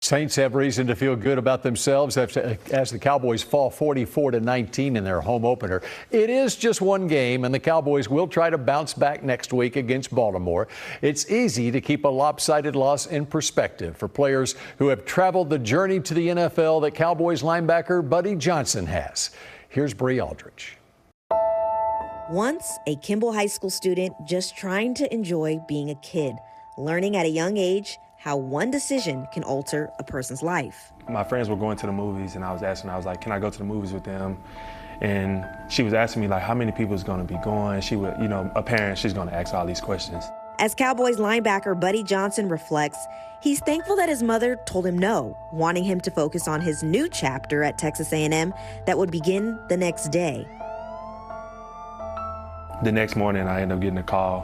Saints have reason to feel good about themselves as the Cowboys fall 44-19 in their home opener. It is just one game, and the Cowboys will try to bounce back next week against Baltimore. It's easy to keep a lopsided loss in perspective for players who have traveled the journey to the NFL that Cowboys linebacker Buddy Johnson has. Here's Bree Aldridge. Once a Kimball High School student just trying to enjoy being a kid, learning at a young age how one decision can alter a person's life. My friends were going to the movies, and I was like, can I go to the movies with them? And she was asking me, like, how many people is going to be going? She would, a parent, she's going to ask all these questions. As Cowboys linebacker Buddy Johnson reflects, he's thankful that his mother told him no, wanting him to focus on his new chapter at Texas A&M that would begin the next day. The next morning, I ended up getting a call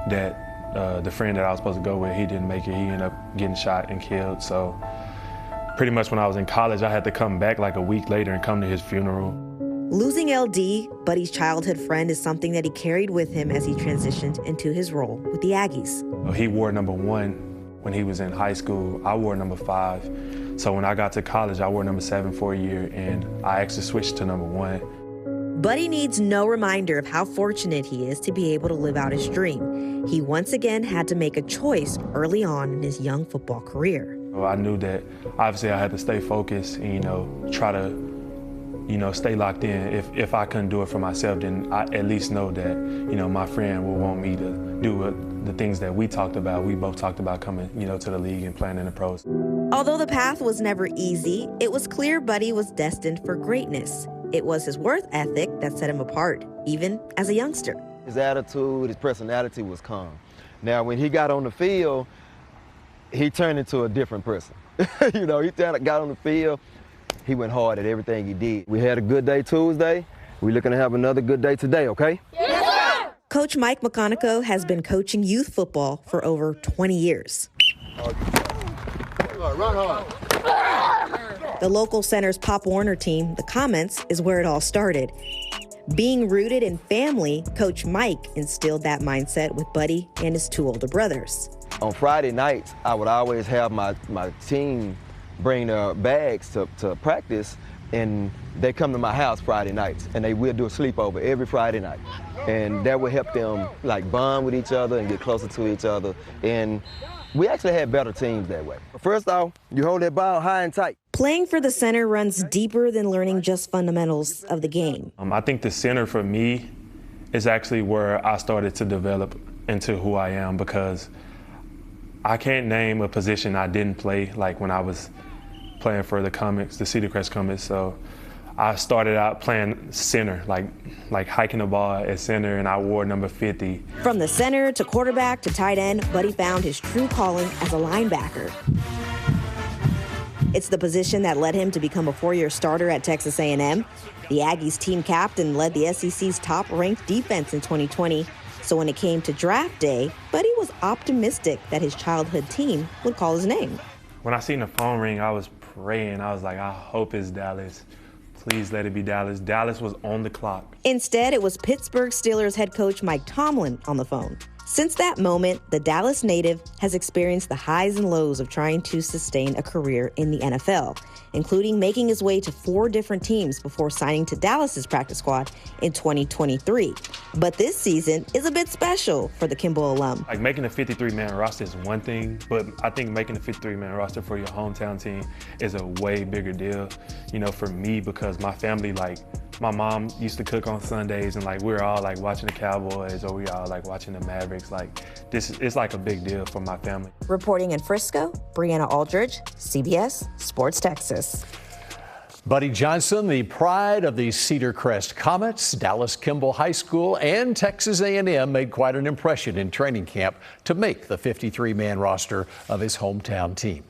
that the friend that I was supposed to go with, he didn't make it. He ended up getting shot and killed. So pretty much when I was in college, I had to come back like a week later and come to his funeral. Losing LD, Buddy's childhood friend, is something that he carried with him as he transitioned into his role with the Aggies. He wore number 1 when he was in high school. I wore number 5. So when I got to college, I wore number 7 for a year, and I actually switched to number 1. Buddy needs no reminder of how fortunate he is to be able to live out his dream. He once again had to make a choice early on in his young football career. I knew that obviously I had to stay focused and, try to, stay locked in. If I couldn't do it for myself, then I at least know that, my friend will want me to do the things that we talked about. We both talked about coming, to the league and playing in the pros. Although the path was never easy, it was clear Buddy was destined for greatness. It was his work ethic that set him apart, even as a youngster. His attitude, his personality was calm. Now, when he got on the field, he turned into a different person. He got on the field, he went hard at everything he did. We had a good day Tuesday. We're looking to have another good day today, okay? Yes, sir! Coach Mike McConaughey has been coaching youth football for over 20 years. Run hard. The local center's Pop Warner team, the Comments, is where it all started. Being rooted in family, Coach Mike instilled that mindset with Buddy and his 2 older brothers. On Friday nights, I would always have my team bring their bags to practice, and they come to my house Friday nights, and we'll do a sleepover every Friday night. And that would help them bond with each other and get closer to each other. And we actually had better teams that way. First off, you hold that ball high and tight. Playing for the center runs deeper than learning just fundamentals of the game. I think the center for me is actually where I started to develop into who I am, because I can't name a position I didn't play when I was playing for the Comets, the Cedar Crest Comets. So I started out playing center, like hiking the ball at center, and I wore number 50. From the center to quarterback to tight end, Buddy found his true calling as a linebacker. It's the position that led him to become a 4-year starter at Texas A&M. The Aggies team captain led the SEC's top-ranked defense in 2020. So when it came to draft day, Buddy was optimistic that his childhood team would call his name. When I seen the phone ring, I was praying. I was like, I hope it's Dallas. Please let it be Dallas. Dallas was on the clock. Instead, it was Pittsburgh Steelers head coach Mike Tomlin on the phone. Since that moment, the Dallas native has experienced the highs and lows of trying to sustain a career in the NFL, including making his way to 4 different teams before signing to Dallas's practice squad in 2023. But this season is a bit special for the Kimball alum. Making a 53-man roster is one thing, but I think making a 53-man roster for your hometown team is a way bigger deal, for me, because my family, my mom used to cook on Sundays, and we were all watching the Cowboys, or we all watching the Mavericks. It's a big deal for my family. Reporting in Frisco, Brianna Aldridge, CBS Sports Texas. Buddy Johnson, the pride of the Cedar Crest Comets, Dallas Kimball High School, and Texas A&M made quite an impression in training camp to make the 53-man roster of his hometown team.